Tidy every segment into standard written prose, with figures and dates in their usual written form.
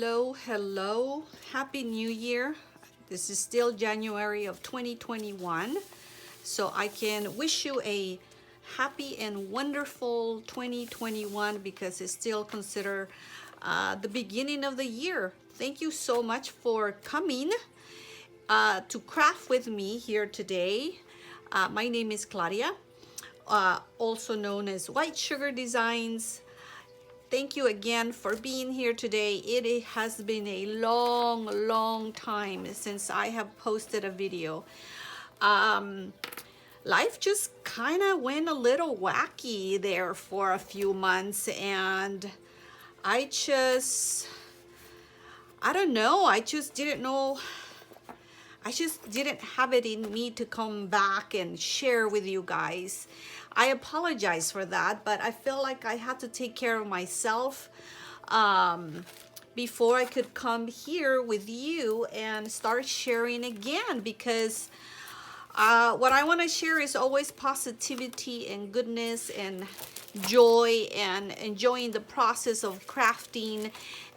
Hello, hello. Happy New Year. This is still January of 2021. So I can wish you a happy and wonderful 2021 because it's still considered the beginning of the year. Thank you so much for coming to craft with me here today. My name is Claudia, also known as White Sugar Designs. Thank you again for being here today. It has been a long time since I have posted a video. Life just kind of went a little wacky there for a few months, and I don't know, I just didn't know. I just didn't have it in me to come back and share with you guys. I apologize for that, but I feel like I had to take care of myself before I could come here with you and start sharing again, because what I want to share is always positivity and goodness and joy and enjoying the process of crafting.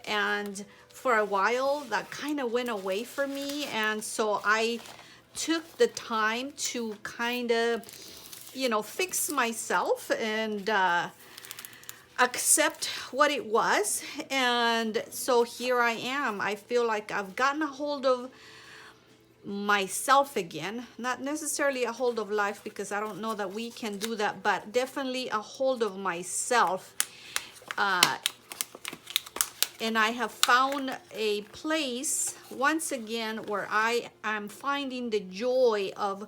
And for a while that kind of went away for me, and so I took the time to kind of, you know, fix myself and accept what it was. And so here I am. I feel like I've gotten a hold of myself again, not necessarily a hold of life, because I don't know that we can do that, but definitely a hold of myself. And I have found a place once again where I am finding the joy of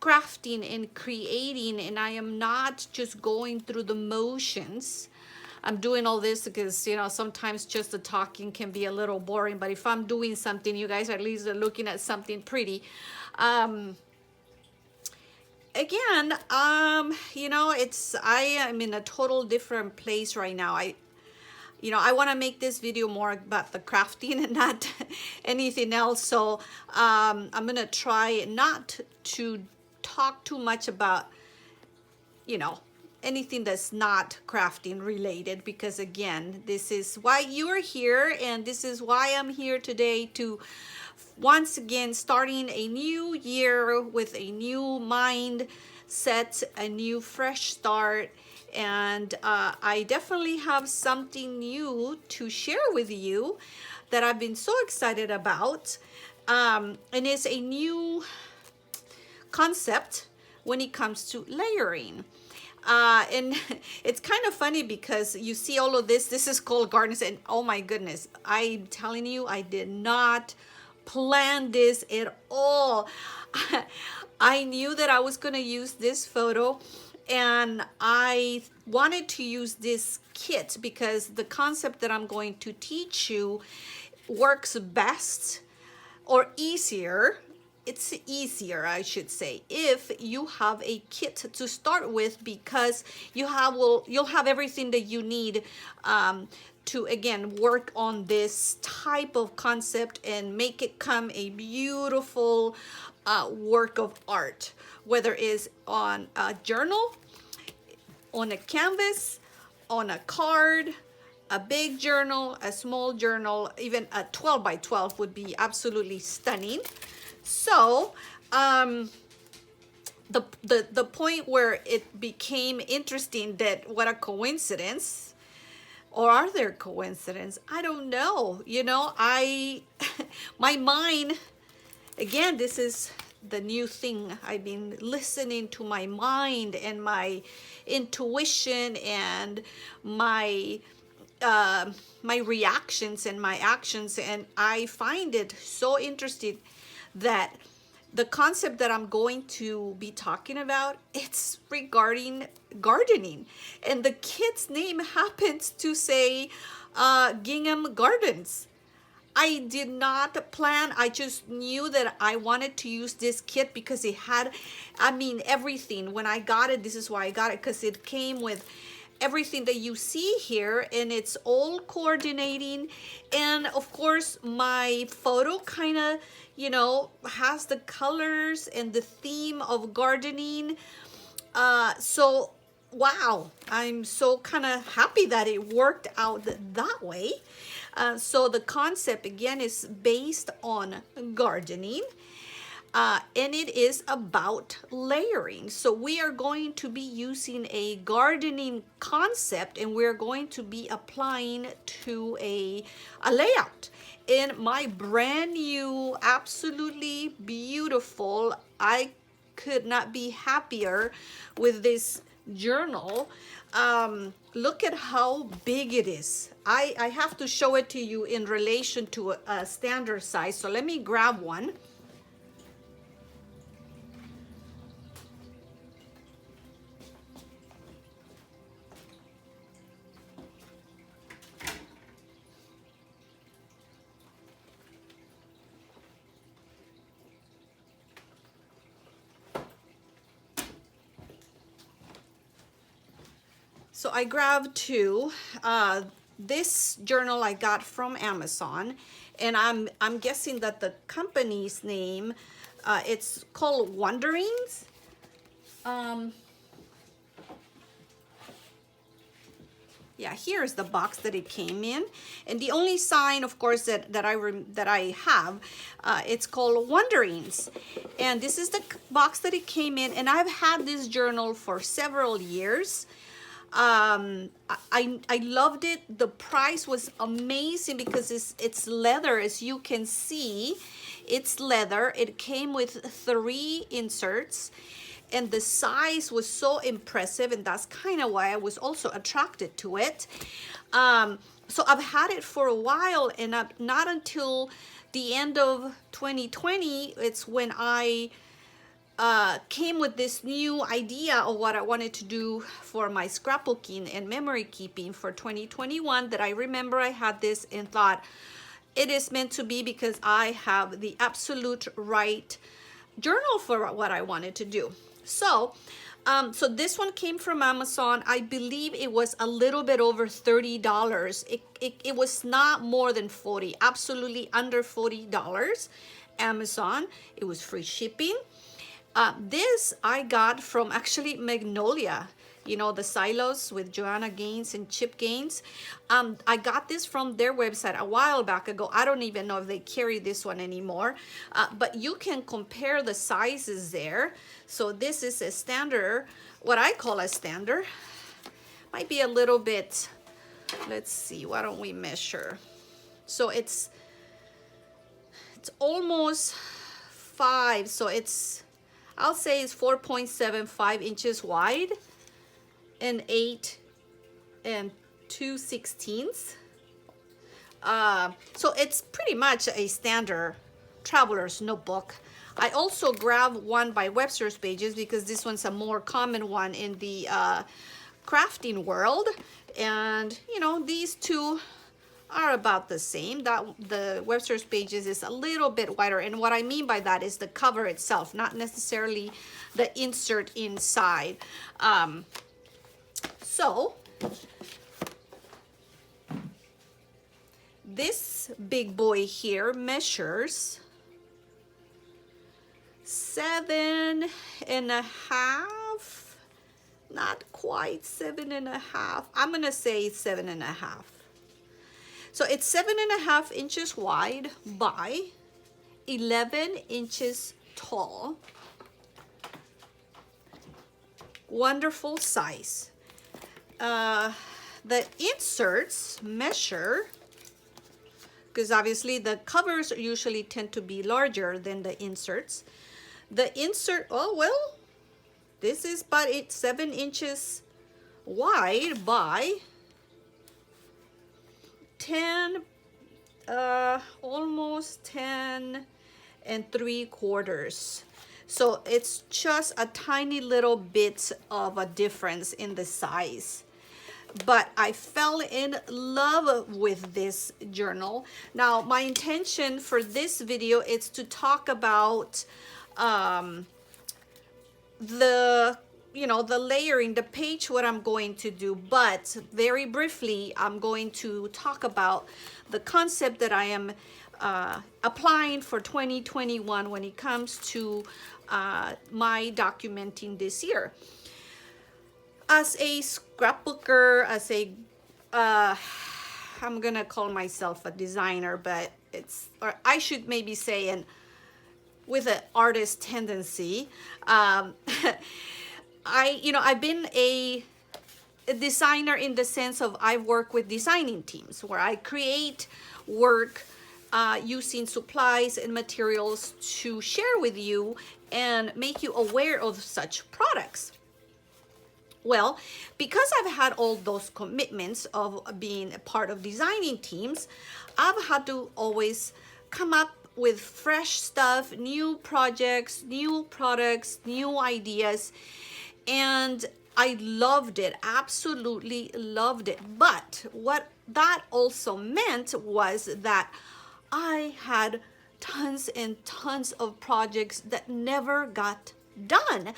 crafting and creating, and I am not just going through the motions. I'm doing all this because, you know, sometimes just the talking can be a little boring, but if I'm doing something, you guys at least are looking at something pretty. Again, you know, I am in a total different place right now. I want to make this video more about the crafting and not anything else. So I'm going to try not to talk too much about, you know, anything that's not crafting related, because again, this is why you're here, and this is why I'm here today, to once again starting a new year with a new mindset, a new fresh start. And I definitely have something new to share with you that I've been so excited about. And it's a new concept when it comes to layering. And it's kind of funny because you see all of this. This is called gardens, and oh my goodness, I'm telling you, I did not plan this at all. I knew that I was going to use this photo, and I wanted to use this kit because the concept that I'm going to teach you works best, or easier. It's easier, I should say, if you have a kit to start with, because you'll have everything that you need to again work on this type of concept and make it come a beautiful work of art, whether it's on a journal, on a canvas, on a card, a big journal, a small journal, even a 12 by 12 would be absolutely stunning. So the point where it became interesting, that what a coincidence, or are there coincidences? I don't know. You know, my mind, again, this is the new thing. I've been listening to my mind and my intuition and my reactions and my actions, and I find it so interesting that the concept that I'm going to be talking about, it's regarding gardening, and the kit's name happens to say Gingham Gardens. I did not plan. I just knew that I wanted to use this kit because it had, I mean, everything. When I got it, this is why I got it, because it came with everything that you see here, and it's all coordinating. And of course, my photo kind of, you know, has the colors and the theme of gardening. So wow, I'm so kind of happy that it worked out that way. So the concept again is based on gardening. And it is about layering. So we are going to be using a gardening concept, and we're going to be applying to a layout in my brand new, absolutely beautiful, I could not be happier with this journal. Look at how big it is. I have to show it to you in relation to a standard size. So let me grab one. So I grabbed two. This journal I got from Amazon, and I'm guessing that the company's name, it's called Wonderings. Yeah, here's the box that it came in, and the only sign, of course, that I have, it's called Wonderings, and this is the box that it came in. And I've had this journal for several years. I loved it. The price was amazing because it's leather, as you can see. It's leather. It came with 3 inserts, and the size was so impressive, and that's kind of why I was also attracted to it. So I've had it for a while, and not until the end of 2020, it's when I came with this new idea of what I wanted to do for my scrapbooking and memory keeping for 2021, that I remember I had this and thought it is meant to be, because I have the absolute right journal for what I wanted to do. So so this one came from Amazon. I believe it was a little bit over $30. It was not more than 40, absolutely under $40. Amazon. It was free shipping. This I got from actually Magnolia, you know, the silos with Joanna Gaines and Chip Gaines. I got this from their website a while back ago. I don't even know if they carry this one anymore, but you can compare the sizes there. So this is a standard, what I call a standard. Might be a little bit, let's see, why don't we measure? So it's almost 5, so I'll say it's 4.75 inches wide and 8 2/16. So it's pretty much a standard traveler's notebook. I also grabbed one by Webster's Pages because this one's a more common one in the crafting world. And, you know, these two are about the same. That the Webster's Pages is a little bit wider, and what I mean by that is the cover itself, not necessarily the insert inside. So this big boy here measures 7.5, not quite 7.5. I'm gonna say 7.5. So it's 7.5 inches wide by 11 inches tall. Wonderful size. The inserts measure, because obviously the covers usually tend to be larger than the inserts. The insert, oh well, this is about 7 inches wide by 10, almost 10 3/4. So it's just a tiny little bit of a difference in the size. But I fell in love with this journal. Now, my intention for this video is to talk about the layering, the page, what I'm going to do. But very briefly, I'm going to talk about the concept that I am applying for 2021 when it comes to my documenting this year. as a scrapbooker, as a I'm gonna call myself a designer, but or I should maybe say, and with an artist tendency, I've been a designer in the sense of I work with designing teams where I create work using supplies and materials to share with you and make you aware of such products. Well, because I've had all those commitments of being a part of designing teams, I've had to always come up with fresh stuff, new projects, new products, new ideas. And I loved it, absolutely loved it. But what that also meant was that I had tons and tons of projects that never got done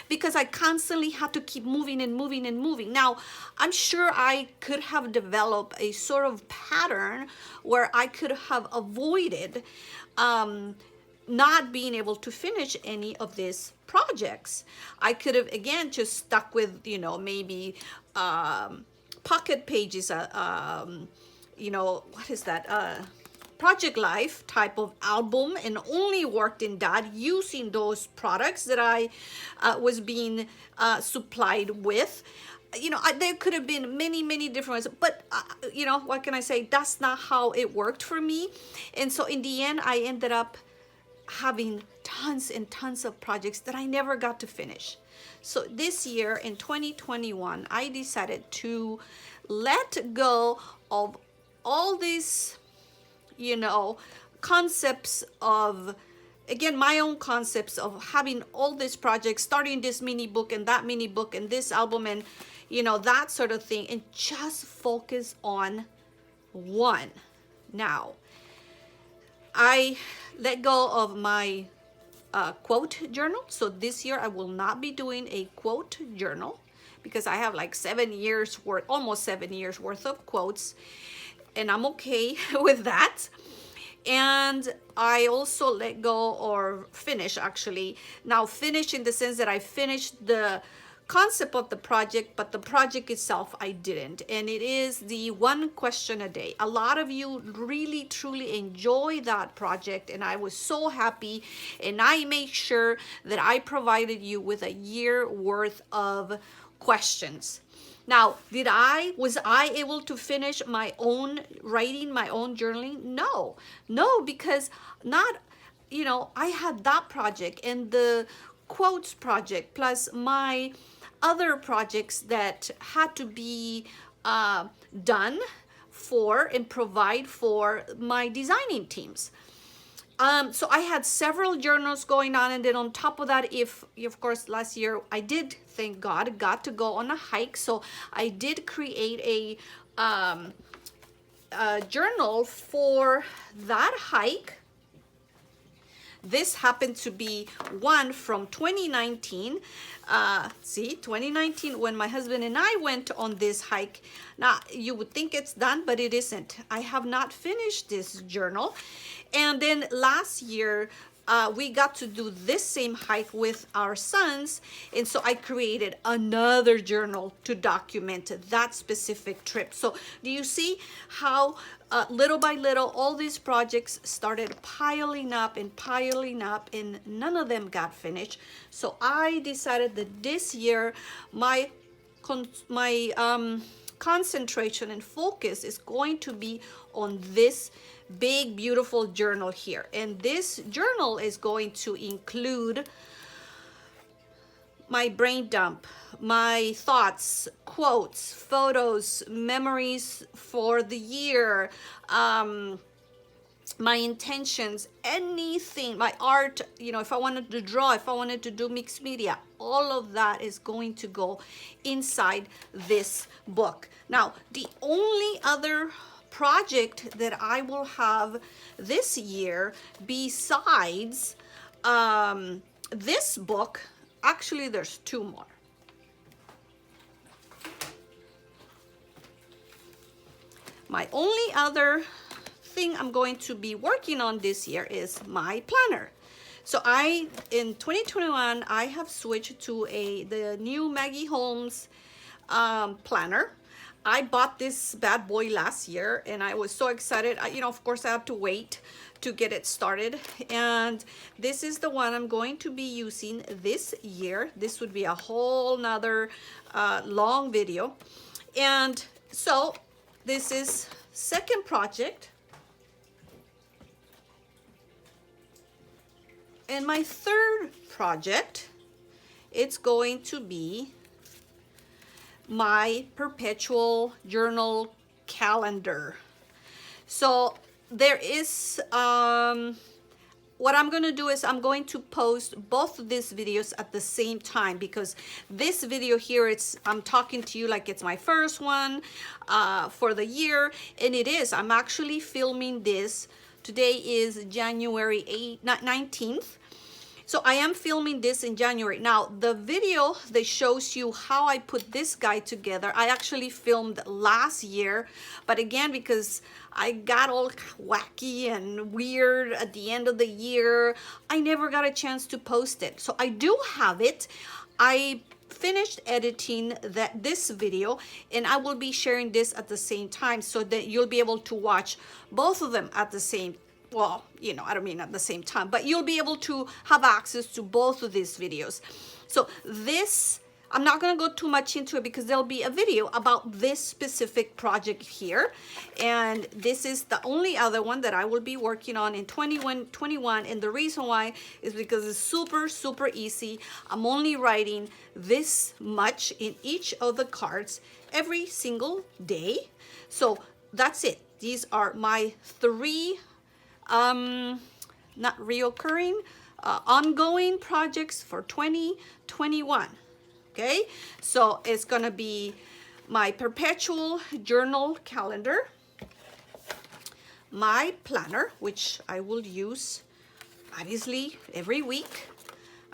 because I constantly had to keep moving and moving and moving. Now, I'm sure I could have developed a sort of pattern where I could have avoided not being able to finish any of these projects. I could have, again, just stuck with, maybe pocket pages, what is that? Project Life type of album, and only worked in that using those products that I was being supplied with. There could have been many different ones, but what can I say? That's not how it worked for me. And so in the end, I ended up having tons and tons of projects that I never got to finish. So this year in 2021, I decided to let go of all these concepts of, again, my own concepts of having all these projects, starting this mini book and that mini book and this album and that sort of thing, and just focus on one. Now, I let go of my quote journal. So this year I will not be doing a quote journal because I have like almost 7 years worth of quotes, and I'm okay with that. And I also let go, or finish actually. Now finish in the sense that I finished the concept of the project, but the project itself I didn't. And it is the 1 question a day. A lot of you really truly enjoy that project, and I was so happy, and I made sure that I provided you with a year worth of questions. Now, was I able to finish my own writing, my own journaling? No, because I had that project and the quotes project, plus my other projects that had to be done for and provide for my designing teams. So I had several journals going on, and then on top of that, of course, last year I did, thank God, got to go on a hike. So I did create a journal for that hike. This happened to be one from 2019. 2019, when my husband and I went on this hike. Now, you would think it's done, but it isn't. I have not finished this journal. And then last year, we got to do this same hike with our sons. And so I created another journal to document that specific trip. So do you see how little by little, all these projects started piling up, and none of them got finished. So I decided that this year, my concentration and focus is going to be on this big, beautiful journal here. And this journal is going to include my brain dump, my thoughts, quotes, photos, memories for the year, my intentions, anything, my art, if I wanted to draw, if I wanted to do mixed media, all of that is going to go inside this book. Now, the only other project that I will have this year besides this book, actually there's 2 more. My only other thing I'm going to be working on this year is my planner. So in 2021, I have switched to the new Maggie Holmes planner. I bought this bad boy last year and I was so excited. You know, of course I have to wait to get it started, and this is the one I'm going to be using this year. This would be a whole nother long video. And so this is second project, and my third project, it's going to be my perpetual journal calendar. So there is what I'm going to do is I'm going to post both of these videos at the same time, because this video here, I'm talking to you like it's my first one for the year, and it is. I'm actually filming this. Today is January 19th. So I am filming this in January. Now, the video that shows you how I put this guy together, I actually filmed last year. But again, because I got all wacky and weird at the end of the year, I never got a chance to post it. So I do have it. I finished editing this video, and I will be sharing this at the same time so that you'll be able to watch both of them at the same time. Well, you know, I don't mean at the same time, but you'll be able to have access to both of these videos. So this, I'm not going to go too much into it because there'll be a video about this specific project here. And this is the only other one that I will be working on in 2021. And the reason why is because it's super, super easy. I'm only writing this much in each of the cards every single day. So that's it. These are my three not reoccurring, ongoing projects for 2021. Okay, so it's gonna be my perpetual journal calendar, my planner, which I will use obviously every week.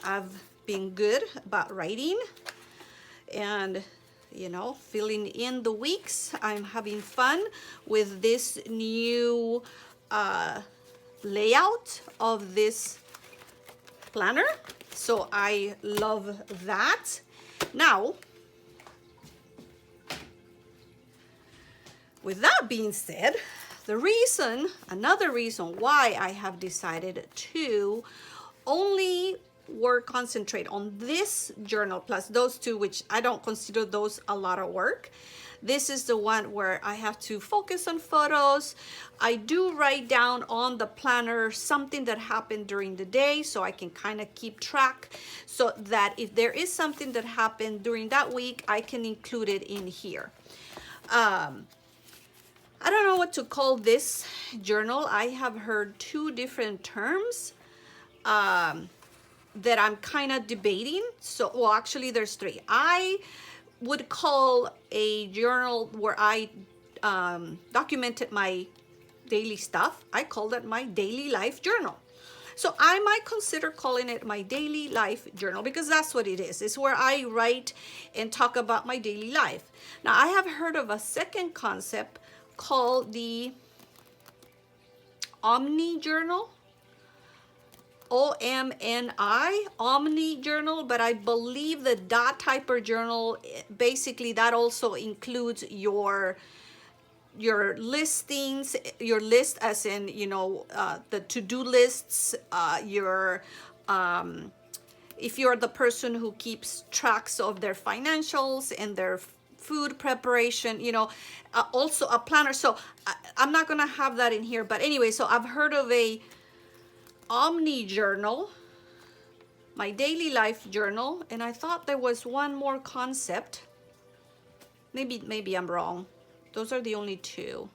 I've been good about writing and, you know, filling in the weeks. I'm having fun with this new layout of this planner, so I love that. Now, with that being said, another reason why I have decided to only concentrate on this journal plus those two, which I don't consider those a lot of work. This is the one where I have to focus on photos. I do write down on the planner something that happened during the day so I can kind of keep track, so that if there is something that happened during that week, I can include it in here. I don't know what to call this journal. I have heard two different terms that I'm kind of debating. So, well, actually there's three. I would call a journal where I documented my daily stuff, I call that my daily life journal. So I might consider calling it my daily life journal, because that's what it is. It's where I write and talk about my daily life. Now, I have heard of a second concept called the Omni Journal. OMNI, Omni Journal, but I believe that type of journal, basically that also includes your listings, your list as in, you know, the to-do lists, if you're the person who keeps tracks of their financials and their food preparation, you know, also a planner. So I'm not gonna have that in here, but anyway, so I've heard of a Omni Journal, my daily life journal, and I thought there was one more concept. Maybe I'm wrong. Those are the only two.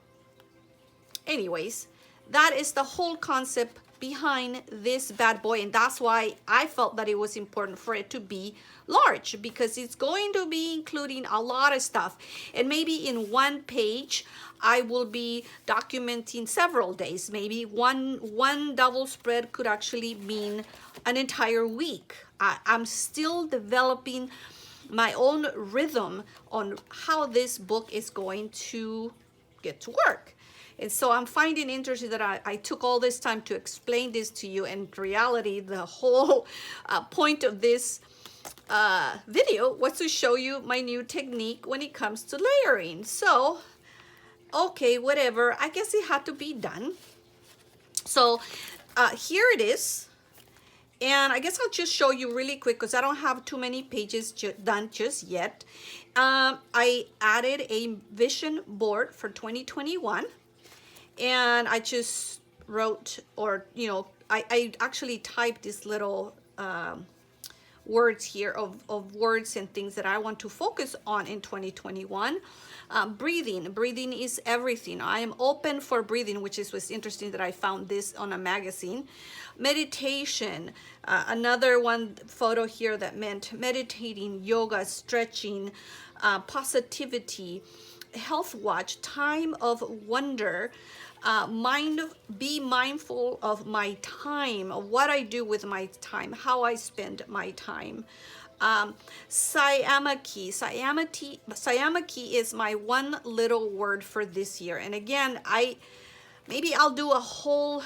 Anyways, that is the whole concept behind this bad boy, and that's why I felt that it was important for it to be large, because it's going to be including a lot of stuff, and maybe in one page I will be documenting several days. Maybe one double spread could actually mean an entire week. I'm still developing my own rhythm on how this book is going to get to work. And so I'm finding interesting that I took all this time to explain this to you. In reality, the whole point of this video was to show you my new technique when it comes to layering. So, okay, whatever. I guess it had to be done. So here it is. And I guess I'll just show you really quick because I don't have too many pages done just yet. I added a vision board for 2021. And I just wrote, or, you know, I actually typed this little words here of words and things that I want to focus on in 2021. Breathing is everything. I am open for breathing, which was interesting that I found this on a magazine. Meditation, another one photo here that meant meditating, yoga, stretching, positivity, health watch, time of wonder, be mindful of my time, of what I do with my time, how I spend my time. Sayamaki is my one little word for this year. And again, maybe I'll do a whole,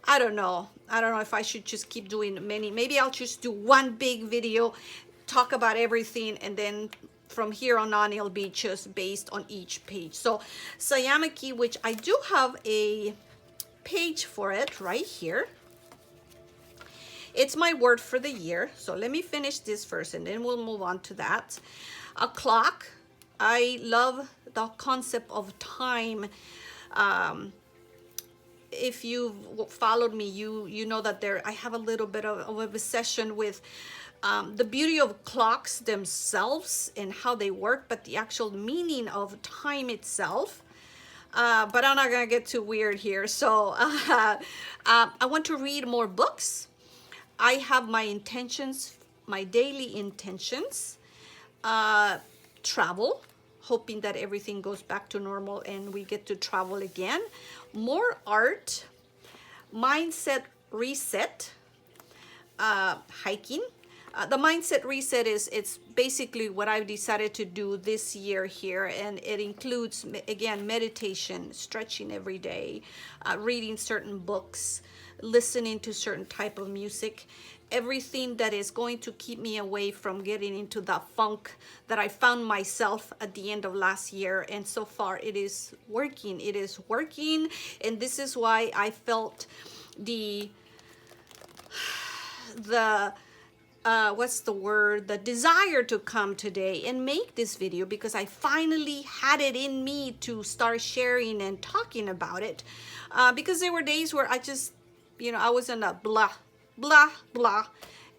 I don't know if I should just keep doing many. Maybe I'll just do one big video, talk about everything, and then from here on it'll be just based on each page. So Sayamaki, which I do have a page for it right here. It's my word for the year. So let me finish this first and then we'll move on to that. A clock. I love the concept of time. If you've followed me, you know that I have a little bit of a obsession with the beauty of clocks themselves and how they work, but the actual meaning of time itself. But I'm not gonna get too weird here. So I want to read more books. I have my intentions, my daily intentions. Travel, hoping that everything goes back to normal and we get to travel again. More art, mindset reset, hiking. The mindset reset it's basically what I've decided to do this year here, and it includes, again, meditation, stretching every day, reading certain books, listening to certain type of music, everything that is going to keep me away from getting into the funk that I found myself at the end of last year. And so far it is working. It is working. And this is why I felt the what's the word, the desire to come today and make this video, because I finally had it in me to start sharing and talking about it, because there were days where I just, you know, I was in a blah blah blah,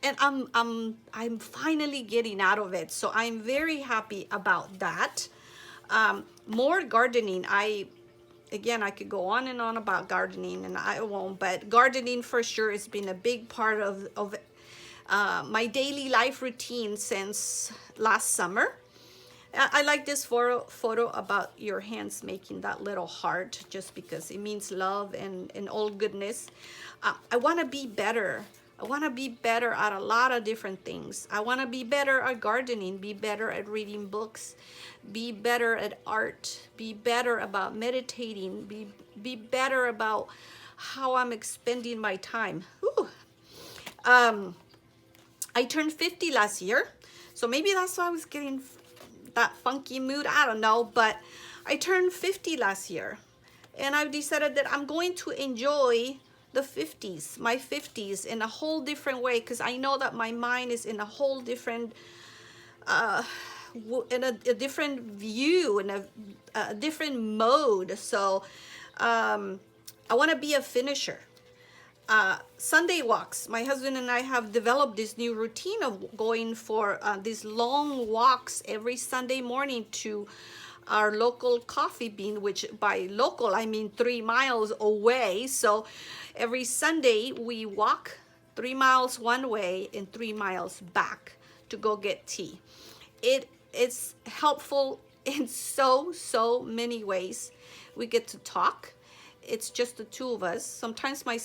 and I'm finally getting out of it. So I'm very happy about that. More gardening. Again, I could go on and on about gardening, and I won't, but gardening for sure has been a big part of my daily life routine since last summer. I like this photo about your hands making that little heart, just because it means love and all goodness. I want to be better. I want to be better at a lot of different things. I want to be better at gardening, be better at reading books, be better at art, be better about meditating, be better about how I'm expending my time. Whew. I turned 50 last year, so maybe that's why I was getting that funky mood. I don't know, but I turned 50 last year, and I've decided that I'm going to enjoy the 50s, my 50s, in a whole different way, because I know that my mind is in a whole different, in a different view, in a different mode. So I want to be a finisher. Sunday walks. My husband and I have developed this new routine of going for these long walks every Sunday morning to our local coffee bean, which by local I mean 3 miles away. So every Sunday we walk 3 miles one way and 3 miles back to go get tea. It's helpful in so many ways. We get to talk. It's just the two of us. Sometimes my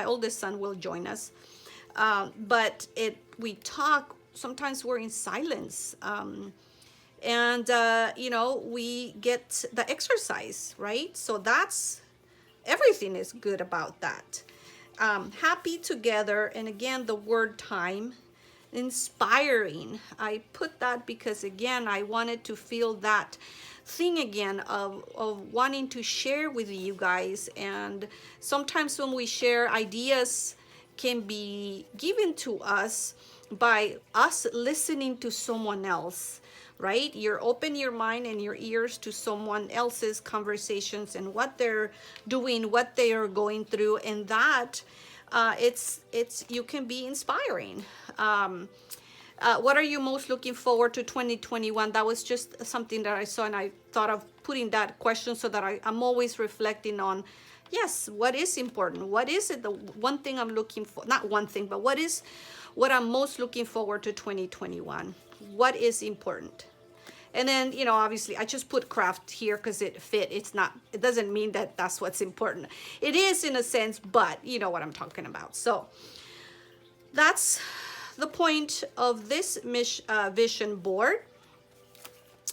oldest son will join us, but we talk. Sometimes we're in silence, and you know, we get the exercise, right? So that's, everything is good about that. Happy together, and again, the word time. inspiring. I put that because again, I wanted to feel that thing again of wanting to share with you guys. And sometimes when we share, ideas can be given to us by us listening to someone else, right? You're open your mind and your ears to someone else's conversations and what they're doing, what they are going through, and that it's you can be inspiring. What are you most looking forward to 2021? That was just something that I saw, and I thought of putting that question so that I'm always reflecting on, yes, what is important? What is it? The one thing I'm looking for, not one thing, but what I'm most looking forward to 2021? What is important? And then, you know, obviously I just put craft here because it fit. It doesn't mean that that's what's important. It is in a sense, but you know what I'm talking about. So that's the point of this vision board.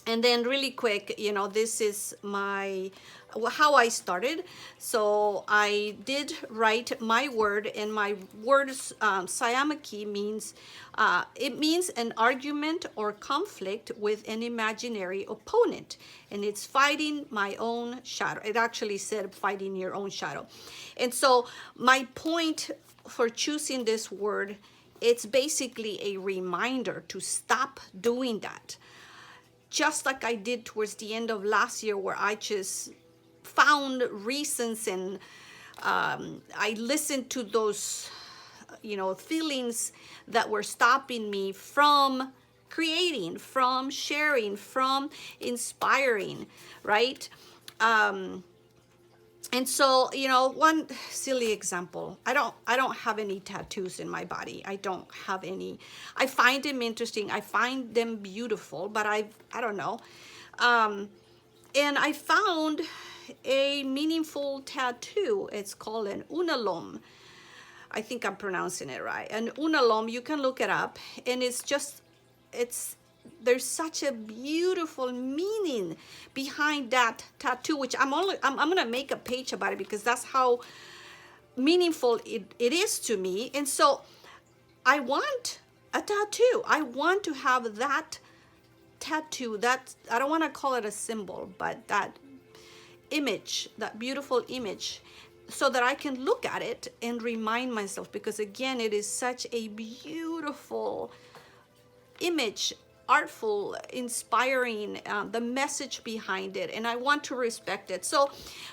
And then really quick, you know, this is how I started. So I did write my word, and my words, sayamaki means, it means an argument or conflict with an imaginary opponent. And it's fighting my own shadow. It actually said fighting your own shadow. And so my point for choosing this word, it's basically a reminder to stop doing that. Just like I did towards the end of last year, where I just found reasons and I listened to those, you know, feelings that were stopping me from creating, from sharing, from inspiring, right? And so, you know, one silly example, I don't have any tattoos in my body. I don't have any. I find them interesting. I find them beautiful, but I don't know. And I found a meaningful tattoo. It's called an unalom. I think I'm pronouncing it right. An unalom, you can look it up, and there's such a beautiful meaning behind that tattoo, which I'm gonna make a page about it because that's how meaningful it is to me. And so I want a tattoo. I want to have that tattoo, that, I don't want to call it a symbol, but that image, that beautiful image, so that I can look at it and remind myself, because again, it is such a beautiful image, artful, inspiring, the message behind it, and I want to respect it. So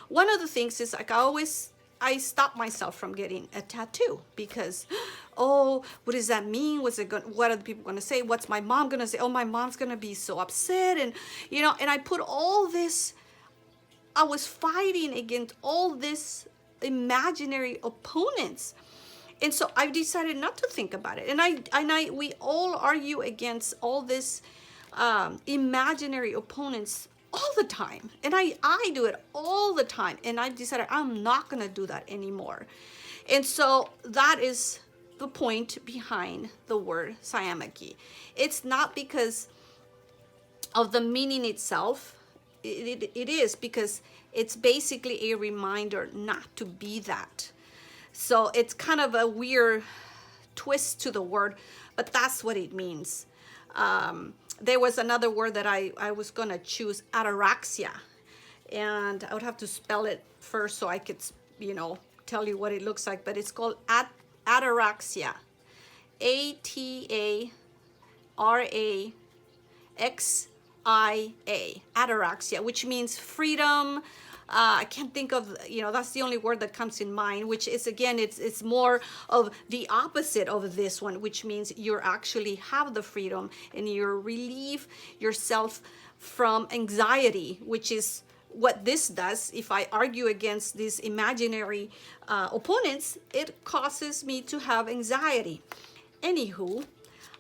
one of the things is, like, I stop myself from getting a tattoo because, oh, what does that mean? What are the people going to say? What's my mom going to say? Oh, my mom's going to be so upset. And, you know, and I put all this, I was fighting against all this imaginary opponents. And so I decided not to think about it. And we all argue against all this imaginary opponents all the time. And I do it all the time. And I decided I'm not going to do that anymore. And so that is the point behind the word sayamaki. It's not because of the meaning itself. It is because it's basically a reminder not to be that. So it's kind of a weird twist to the word, but that's what it means. There was another word that I was going to choose, ataraxia. And I would have to spell it first so I could, you know, tell you what it looks like. But it's called ataraxia. A-T-A-R-A-X-I-A. Ataraxia, which means freedom. I can't think of, you know, that's the only word that comes in mind, which is, again, it's more of the opposite of this one, which means you actually have the freedom and you relieve yourself from anxiety, which is what this does. If I argue against these imaginary opponents, it causes me to have anxiety. Anywho,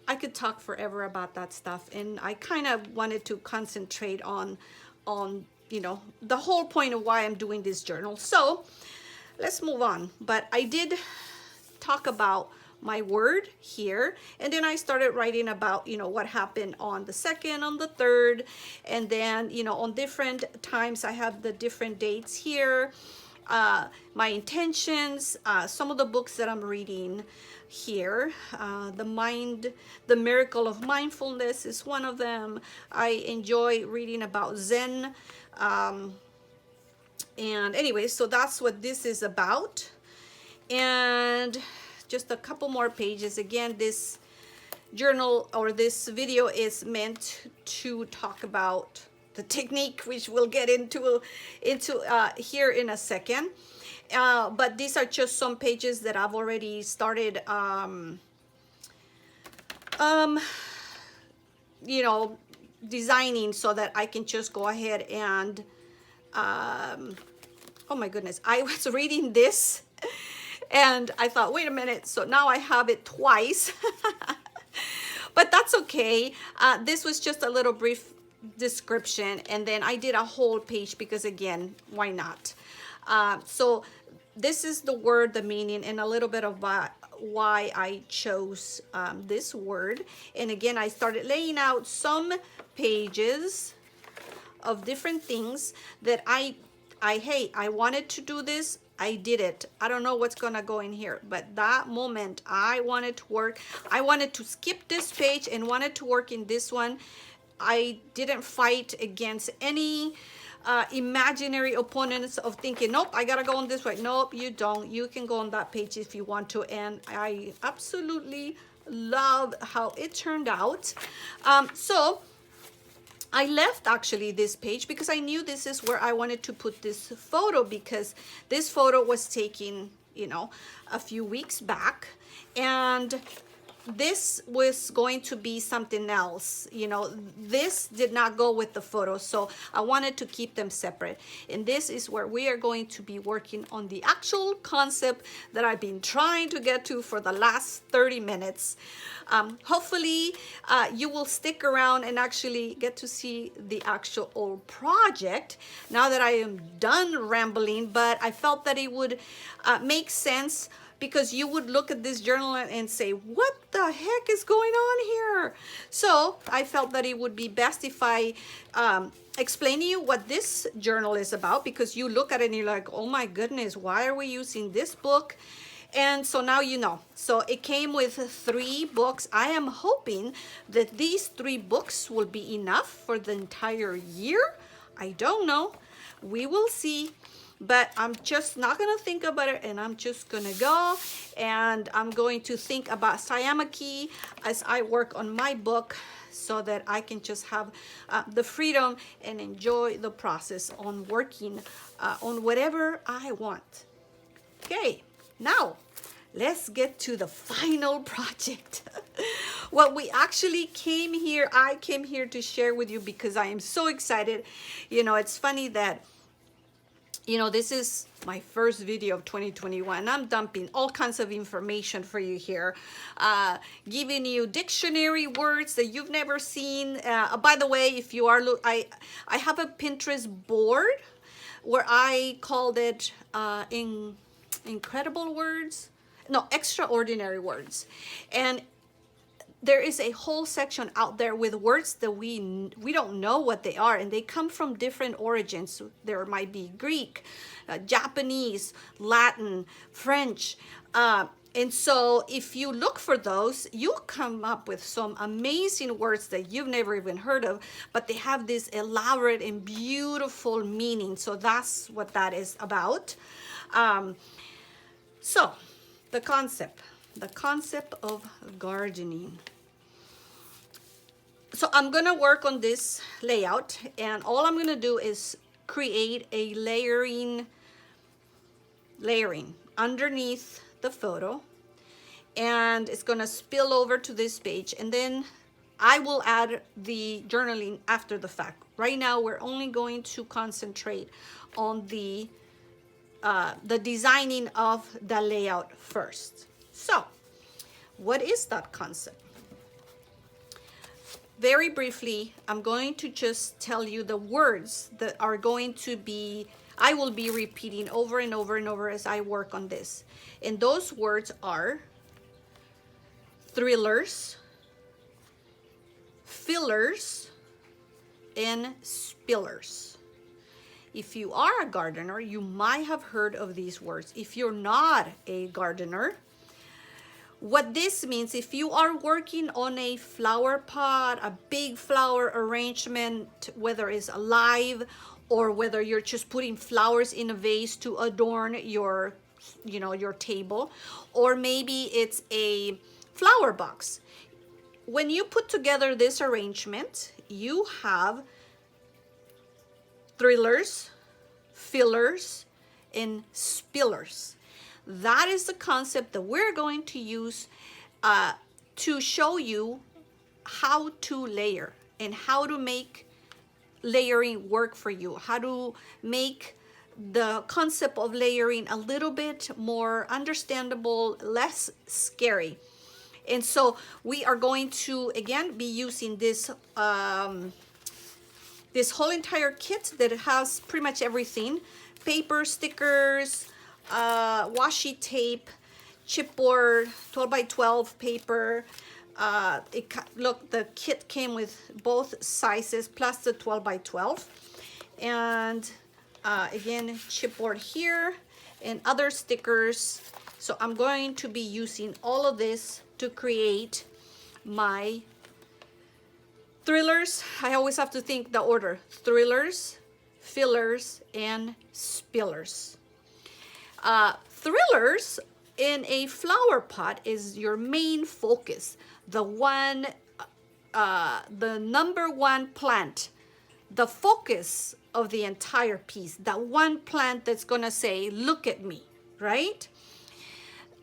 I could talk forever about that stuff, and I kind of wanted to concentrate on you know, the whole point of why I'm doing this journal. So let's move on. But I did talk about my word here, and then I started writing about, you know, what happened on the 2nd, on the 3rd, and then, you know, on different times I have the different dates here. my intentions, some of the books that I'm reading here. The Miracle of Mindfulness is one of them. I enjoy reading about Zen. And anyway, so that's what this is about. And just a couple more pages. Again, this journal or this video is meant to talk about the technique, which we'll get into here in a second. But these are just some pages that I've already started, you know, designing so that I can just go ahead and, oh my goodness, I was reading this and I thought, wait a minute, so now I have it twice. But that's okay. This was just a little brief description, and then I did a whole page because, again, why not? So this is the word, the meaning, and a little bit of why I chose this word. And again, I started laying out some pages of different things that I wanted to do this. I did it. I don't know what's gonna go in here, but that moment I wanted to work. I wanted to skip this page and wanted to work in this one. I didn't fight against any imaginary opponents of thinking, nope, I gotta go on this way. Nope, you don't. You can go on that page if you want to. And I absolutely love how it turned out. So I left actually this page because I knew this is where I wanted to put this photo, because this photo was taken, you know, a few weeks back, and this was going to be something else. You know, this did not go with the photo, so I wanted to keep them separate. And this is where we are going to be working on the actual concept that I've been trying to get to for the last 30 minutes. Hopefully you will stick around and actually get to see the actual old project now that I am done rambling. But I felt that it would make sense, because you would look at this journal and say, what the heck is going on here? So I felt that it would be best if I explain to you what this journal is about, because you look at it and you're like, oh my goodness, why are we using this book? And so now you know. So it came with 3 books. I am hoping that these 3 books will be enough for the entire year. I don't know. We will see. But I'm just not going to think about it, and I'm just going to go, and I'm going to think about Sayamaki as I work on my book, so that I can just have the freedom and enjoy the process on working on whatever I want. Okay, now let's get to the final project. What we actually came here, I came here to share with you because I am so excited. You know, it's funny that, you know, this is my first video of 2021. I'm dumping all kinds of information for you here, giving you dictionary words that you've never seen. By the way, if you are, I have a Pinterest board where I called it incredible words, no, extraordinary words. And there is a whole section out there with words that we don't know what they are, and they come from different origins. There might be Greek, Japanese, Latin, French, and so if you look for those, you'll come up with some amazing words that you've never even heard of, but they have this elaborate and beautiful meaning. So that's what that is about. So the concept of gardening. So I'm gonna work on this layout, and all I'm gonna do is create a layering underneath the photo, and it's gonna spill over to this page, and then I will add the journaling after the fact. Right now we're only going to concentrate on the designing of the layout first. So what is that concept? Very briefly, I'm going to just tell you the words that are going to be, I will be repeating over and over and over as I work on this. And those words are thrillers, fillers, and spillers. if you are a gardener, you might have heard of these words. If you're not a gardener, what this means, if you are working on a flower pot, a big flower arrangement, whether it's alive or whether you're just putting flowers in a vase to adorn your, your table, or maybe it's a flower box. When you put together this arrangement, you have thrillers, fillers, and spillers. That is the concept that we're going to use to show you how to layer and how to make layering work for you, how to make the concept of layering a little bit more understandable, less scary. And so we are going to, again, be using this this whole entire kit that has pretty much everything: paper, stickers, washi tape, chipboard, 12 by 12 paper. Look, the kit came with both sizes plus the 12 by 12. And again, chipboard here and other stickers. So I'm going to be using all of this to create my thrillers. I always have to think the order: thrillers, fillers, and spillers. Thrillers in a flower pot is your main focus, the number one plant, the focus of the entire piece, that one plant that's gonna say, look at me, right?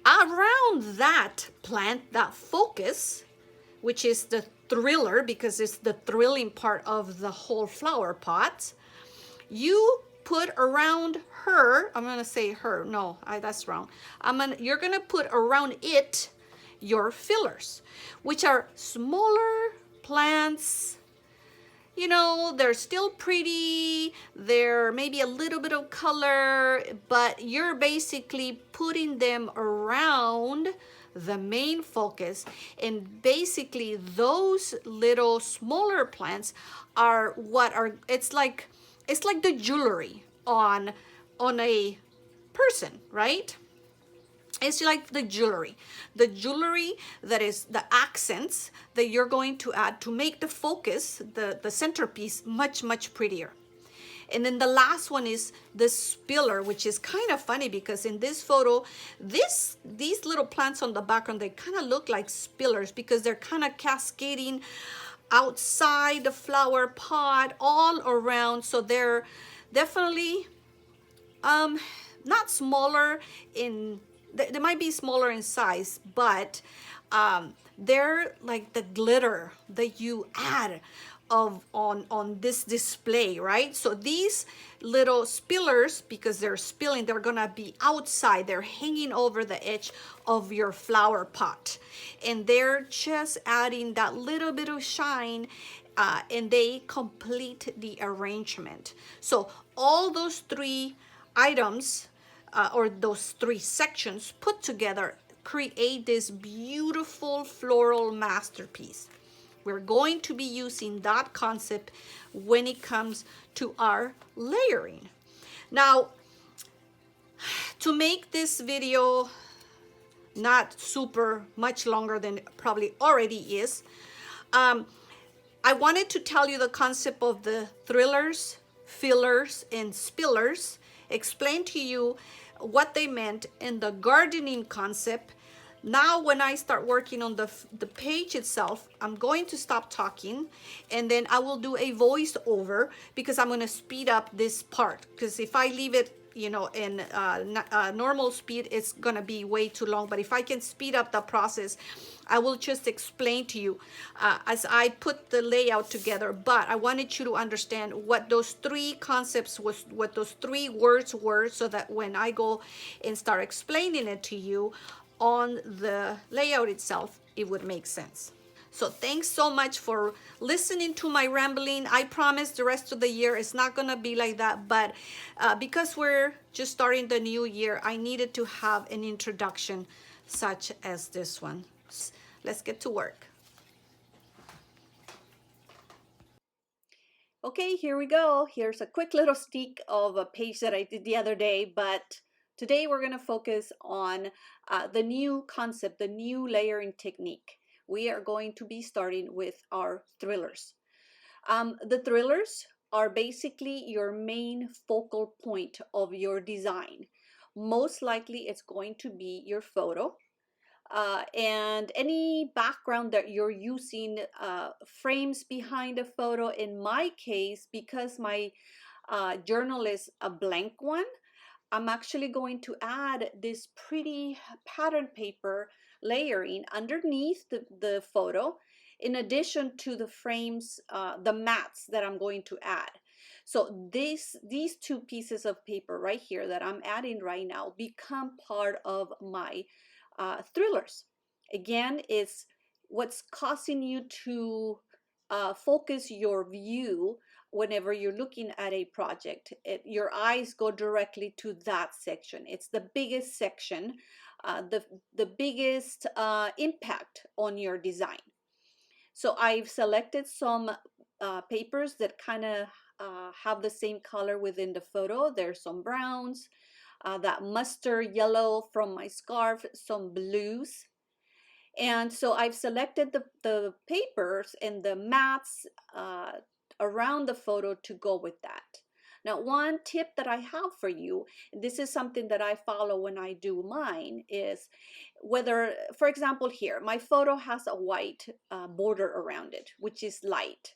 Around that plant, that focus, which is the thriller, because it's the thrilling part of the whole flower pot, you put around her, I'm gonna say her, no, that's wrong. You're gonna put around it your fillers, which are smaller plants. You know, they're still pretty, they're maybe a little bit of color, but you're basically putting them around the main focus. And basically those little smaller plants are it's like the jewelry on a person, right? It's like the jewelry that is the accents that you're going to add to make the focus, the centerpiece, much, much prettier. And then the last one is the spiller, which is kind of funny because in this photo, these little plants on the background, they kind of look like spillers because they're kind of cascading outside the flower pot all around. So they're definitely not smaller in, they might be smaller in size, but they're like the glitter that you add on this display, right? So these little spillers, because they're spilling, they're gonna be outside, they're hanging over the edge of your flower pot, and they're just adding that little bit of shine, and they complete the arrangement. So all those three items, or those three sections put together, create this beautiful floral masterpiece. We're going to be using that concept when it comes to our layering. Now, to make this video not super much longer than it probably already is, I wanted to tell you the concept of the thrillers, fillers, and spillers, explain to you what they meant in the gardening concept. Now when I start working on the page itself, I'm going to stop talking and then I will do a voiceover because I'm going to speed up this part, because if I leave it, you know, in normal speed, it's going to be way too long. But if I can speed up the process, I will just explain to you as I put the layout together. But I wanted you to understand what those three concepts was, what those three words were, so that when I go and start explaining it to you on the layout itself, it would make sense. So thanks so much for listening to my rambling. I promise the rest of the year it's not gonna be like that, but because we're just starting the new year, I needed to have an introduction such as this one. Let's get to work. Okay, here we go. Here's a quick little sneak of a page that I did the other day, but today we're going to focus on the new concept, the new layering technique. We are going to be starting with our thrillers. The thrillers are basically your main focal point of your design. Most likely it's going to be your photo. And any background that you're using, frames behind a photo. In my case, because my journal is a blank one, I'm actually going to add this pretty pattern paper layering underneath the photo, in addition to the frames, the mats that I'm going to add. So these two pieces of paper right here that I'm adding right now become part of my thrillers. Again, it's what's causing you to focus your view whenever you're looking at a project. Your eyes go directly to that section. It's the biggest section, the biggest impact on your design. So I've selected some papers that kind of have the same color within the photo. There's some browns, that mustard yellow from my scarf, some blues. And so I've selected the papers and the mats around the photo to go with that. Now, one tip that I have for you, and this is something that I follow when I do mine, is whether, for example, here, my photo has a white border around it, which is light.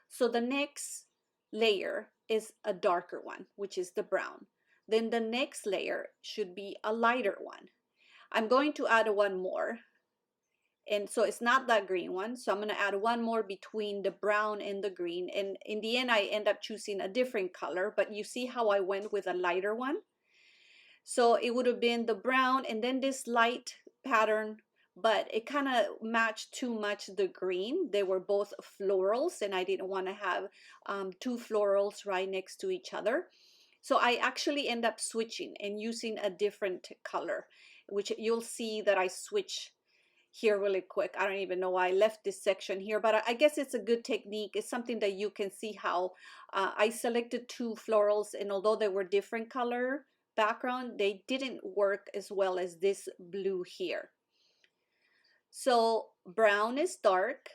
So the next layer is a darker one, which is the brown. Then the next layer should be a lighter one. I'm going to add one more. And so it's not that green one. So I'm going to add one more between the brown and the green. And in the end, I end up choosing a different color. But you see how I went with a lighter one? So it would have been the brown and then this light pattern, but it kind of matched too much the green. They were both florals, and I didn't want to have two florals right next to each other. So I actually end up switching and using a different color, which you'll see that I switch here really quick. I don't even know why I left this section here, but I guess it's a good technique. It's something that you can see how I selected two florals, and although they were different color background, they didn't work as well as this blue here. So brown is dark,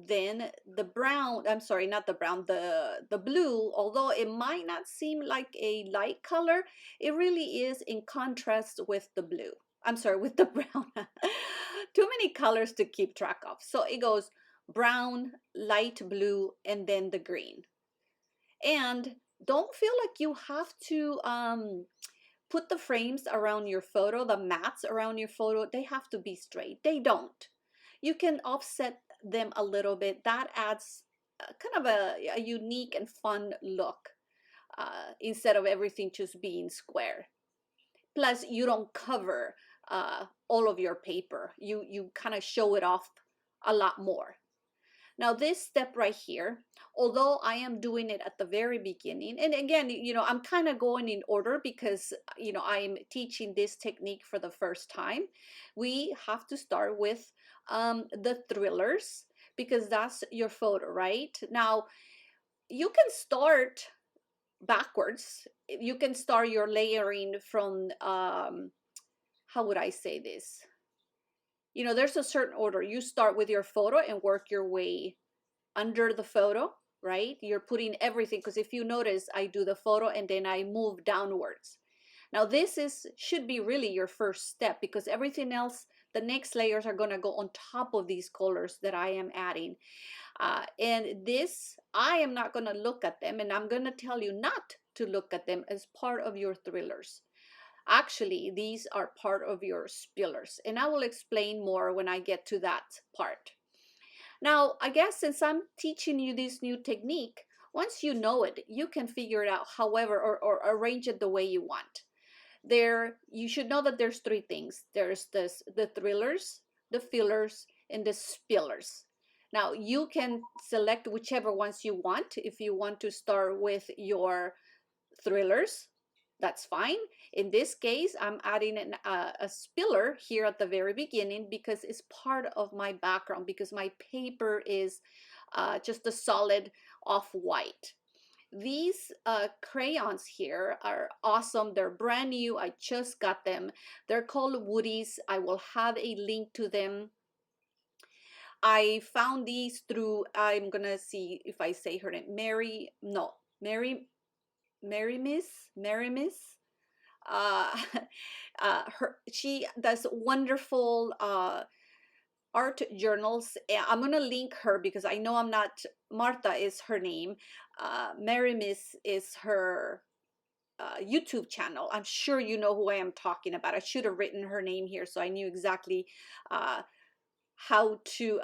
then the brown, I'm sorry, not the brown, the blue, although it might not seem like a light color, it really is in contrast with the blue. I'm sorry, with the brown. Too many colors to keep track of. So it goes brown, light blue, and then the green. And don't feel like you have to put the frames around your photo, the mats around your photo, they have to be straight. They don't. You can offset them a little bit. That adds kind of a unique and fun look instead of everything just being square. Plus, you don't cover all of your paper. You kind of show it off a lot more. Now this step right here, although I am doing it at the very beginning, and again, I'm kind of going in order because, I'm teaching this technique for the first time. We have to start with the thrillers because that's your photo, right? Now, you can start backwards. You can start your layering from, how would I say this? There's a certain order. You start with your photo and work your way under the photo, right? You're putting everything, because if you notice, I do the photo and then I move downwards. Now this should be really your first step, because everything else, the next layers are going to go on top of these colors that I am adding. And this, I am not going to look at them, and I'm going to tell you not to look at them as part of your thrillers. Actually, these are part of your spillers, and I will explain more when I get to that part. Now, I guess since I'm teaching you this new technique, once you know it, you can figure it out however, or arrange it the way you want. You should know that there's three things. There's the thrillers, the fillers, and the spillers. Now, you can select whichever ones you want. If you want to start with your thrillers, that's fine. In this case, I'm adding a spiller here at the very beginning because it's part of my background, because my paper is just a solid off-white. These crayons here are awesome. They're brand new. I just got them. They're called woodies. I will have a link to them. I found these through, I'm gonna see if I say her name, Mary Miss. She does wonderful art journals. I'm gonna link her because I know I'm not, Marta is her name. Mary Miss is her YouTube channel. I'm sure you know who I am talking about. I should have written her name here so I knew exactly how to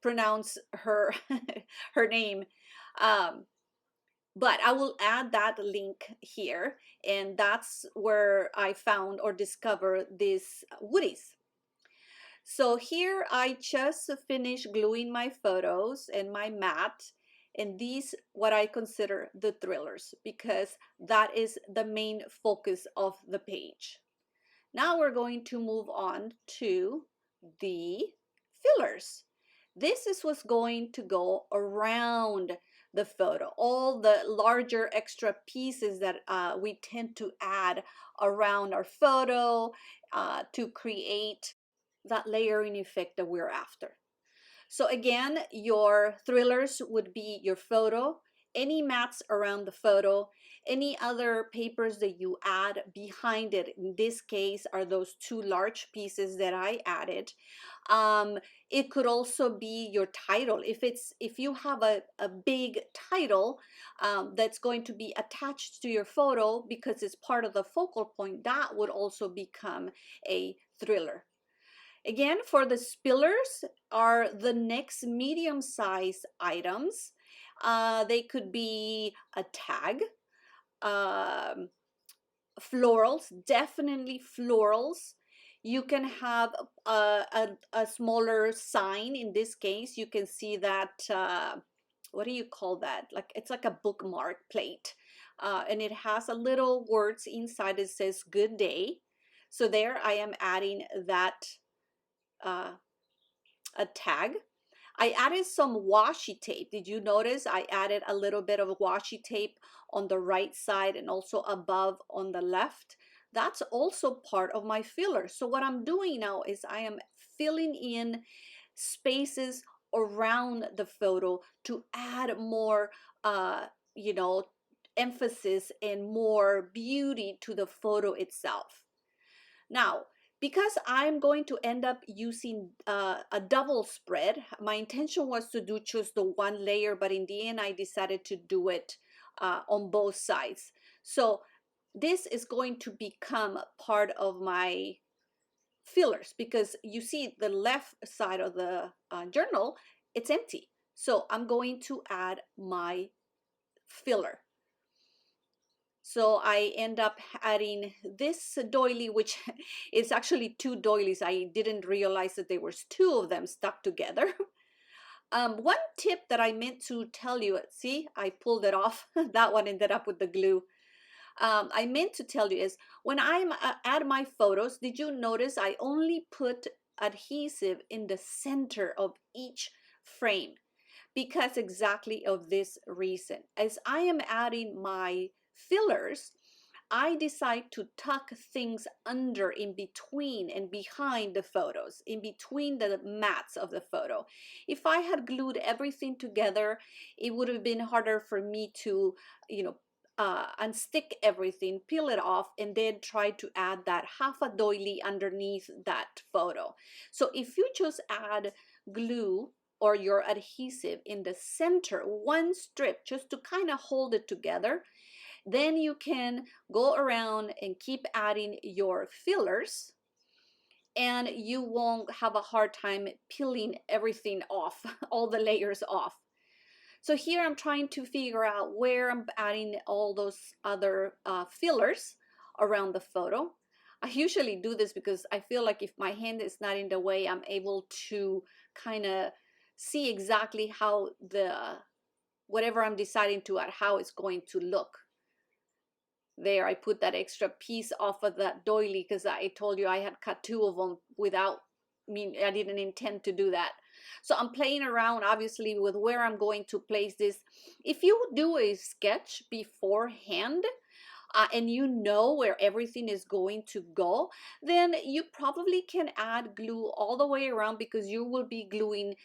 pronounce her her name. But I will add that link here, and that's where I found or discovered these woodies. So here I just finished gluing my photos and my mat, and these what I consider the thrillers because that is the main focus of the page. Now we're going to move on to the fillers. This is what's going to go around the photo, all the larger extra pieces that we tend to add around our photo to create that layering effect that we're after. So again, your thrillers would be your photo, any mats around the photo, any other papers that you add behind it. In this case are those two large pieces that I added. It could also be your title. If you have a big title that's going to be attached to your photo because it's part of the focal point, that would also become a thriller. Again, for the spillers are the next medium-sized items. They could be a tag, florals, definitely florals. You can have a smaller sign. In this case, you can see that, what do you call that? Like it's like a bookmark plate. And it has a little words inside. It says good day. So there I am adding that a tag. I added some washi tape. Did you notice I added a little bit of washi tape on the right side and also above on the left? That's also part of my filler. So what I'm doing now is I am filling in spaces around the photo to add more, you know, emphasis and more beauty to the photo itself. Now, because I'm going to end up using a double spread, my intention was to do just the one layer, but in the end I decided to do it on both sides. So this is going to become part of my fillers because you see the left side of the journal, it's empty. So I'm going to add my filler. So I end up adding this doily, which is actually two doilies. I didn't realize that there was two of them stuck together. One tip that I meant to tell you, see, I pulled it off. That one ended up with the glue. I meant to tell you is when I add my photos, did you notice I only put adhesive in the center of each frame? Because exactly of this reason. As I am adding my fillers, I decide to tuck things under, in between and behind the photos, in between the mats of the photo. If I had glued everything together, it would have been harder for me to, you know, unstick everything, peel it off, and then try to add that half a doily underneath that photo. So if you just add glue or your adhesive in the center, one strip, just to kind of hold it together, then you can go around and keep adding your fillers and you won't have a hard time peeling everything off, all the layers off. So here I'm trying to figure out where I'm adding all those other fillers around the photo. I usually do this because I feel like if my hand is not in the way, I'm able to kind of see exactly how whatever I'm deciding to add, how it's going to look. There, I put that extra piece off of that doily because I told you I had cut two of them without, I didn't intend to do that. So I'm playing around obviously with where I'm going to place this. If you do a sketch beforehand, and you know where everything is going to go, then you probably can add glue all the way around, because you will be gluing,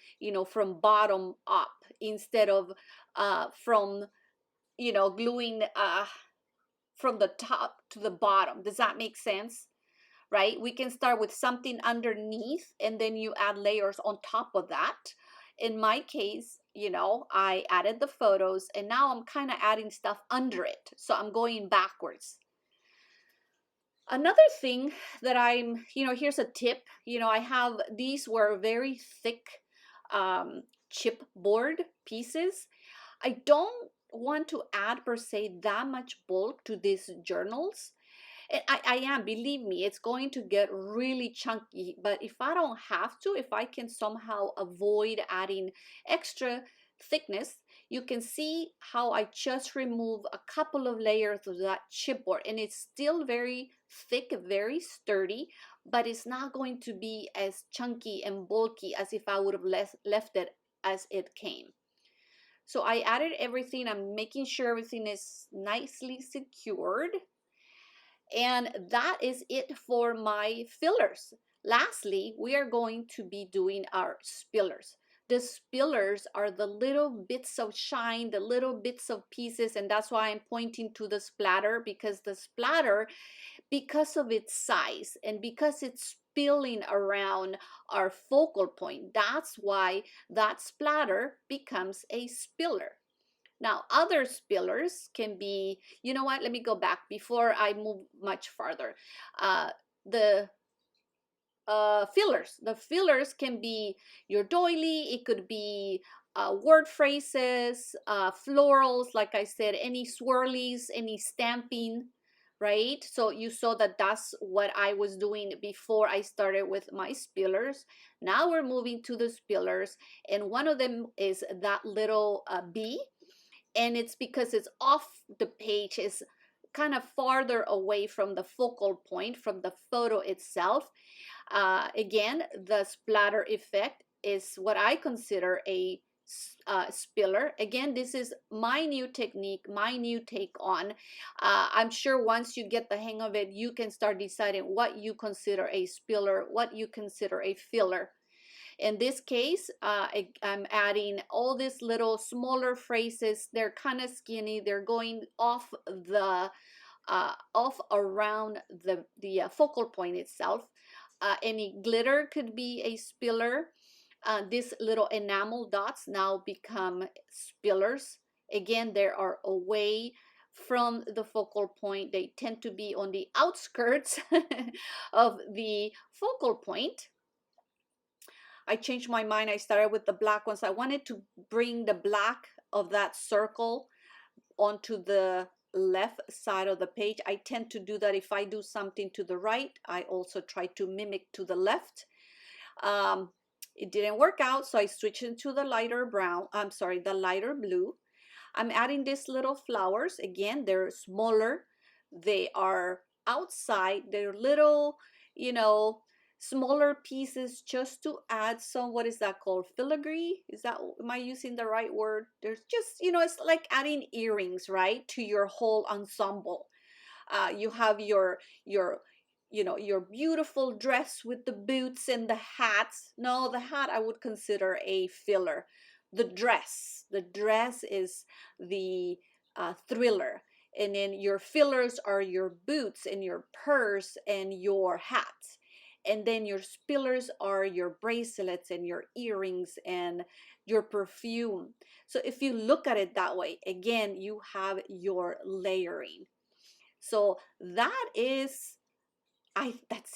from bottom up instead of from, gluing from the top to the bottom. Does that make sense? Right? We can start with something underneath and then you add layers on top of that. In my case, I added the photos and now I'm kind of adding stuff under it. So I'm going backwards. Another thing that here's a tip. I have, these were very thick chipboard pieces. I don't want to add per se that much bulk to these journals. And I am, believe me, it's going to get really chunky. But if I don't have to, if I can somehow avoid adding extra thickness, you can see how I just remove a couple of layers of that chipboard, and it's still very thick, very sturdy, but it's not going to be as chunky and bulky as if I would have left it as it came. So I added everything. I'm making sure everything is nicely secured. And that is it for my fillers. Lastly, we are going to be doing our spillers. The spillers are the little bits of shine, the little bits of pieces, and that's why I'm pointing to the splatter, because the splatter, because of its size and because it's spilling around our focal point, that's why that splatter becomes a spiller. Now, other spillers can be, you know what, let me go back before I move much farther. The fillers. The fillers can be your doily, it could be word phrases, florals, like I said, any swirlies, any stamping, right? So you saw that that's what I was doing before I started with my spillers. Now we're moving to the spillers, and one of them is that little bee. And it's because it's off the page, is kind of farther away from the focal point, from the photo itself. Again, the splatter effect is what I consider a spiller. Again, this is my new technique, my new take on. I'm sure once you get the hang of it, you can start deciding what you consider a spiller, what you consider a filler. In this case, I'm adding all these little smaller phrases. They're kind of skinny. They're going off around the focal point itself. Any glitter could be a spiller. These little enamel dots now become spillers. Again, they are away from the focal point. They tend to be on the outskirts of the focal point. I changed my mind. I started with the black ones. I wanted to bring the black of that circle onto the left side of the page. I tend to do that if I do something to the right. I also try to mimic to the left. It didn't work out, so I switched into the lighter brown. I'm sorry, the lighter blue. I'm adding these little flowers. Again, they're smaller. They are outside. They're little, smaller pieces, just to add some, what is that called, filigree? Am I using the right word? There's just, it's like adding earrings, right, to your whole ensemble. You have your beautiful dress with the boots and the hats. No, the hat I would consider a filler. The dress is the thriller. And then your fillers are your boots and your purse and your hats. And then your spillers are your bracelets and your earrings and your perfume. So if you look at it that way, again, you have your layering. So that's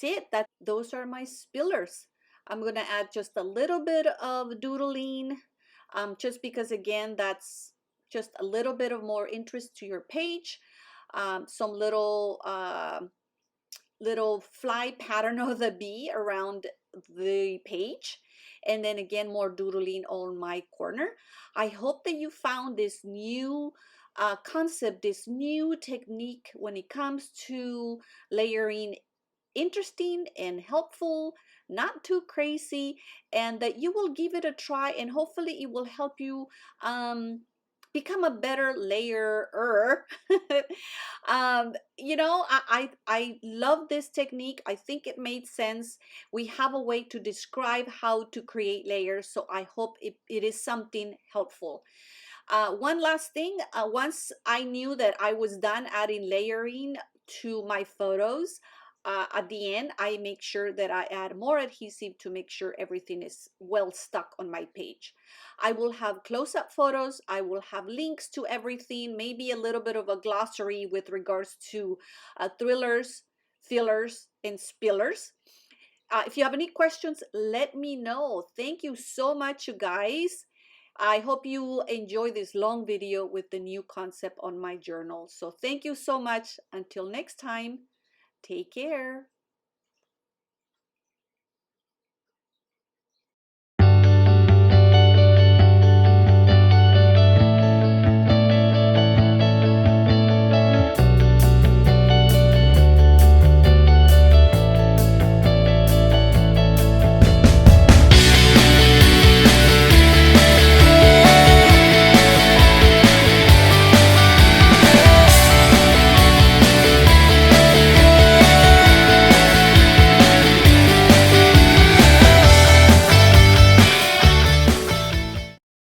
it. Those are my spillers. I'm going to add just a little bit of doodling, just because, again, that's just a little bit of more interest to your page. Some little fly pattern of the bee around the page, and then again more doodling on my corner. I hope that you found this new concept, this new technique when it comes to layering interesting and helpful. not too crazy, and that you will give it a try, and hopefully it will help you become a better layerer. You know, I love this technique. I think it made sense. We have a way to describe how to create layers, so I hope it is something helpful. One last thing, once I knew that I was done adding layering to my photos, at the end, I make sure that I add more adhesive to make sure everything is well stuck on my page. I will have close-up photos, I will have links to everything, maybe a little bit of a glossary with regards to thrillers, fillers, and spillers. If you have any questions, let me know. Thank you so much, you guys. I hope you enjoy this long video with the new concept on my journal. So thank you so much. Until next time, take care.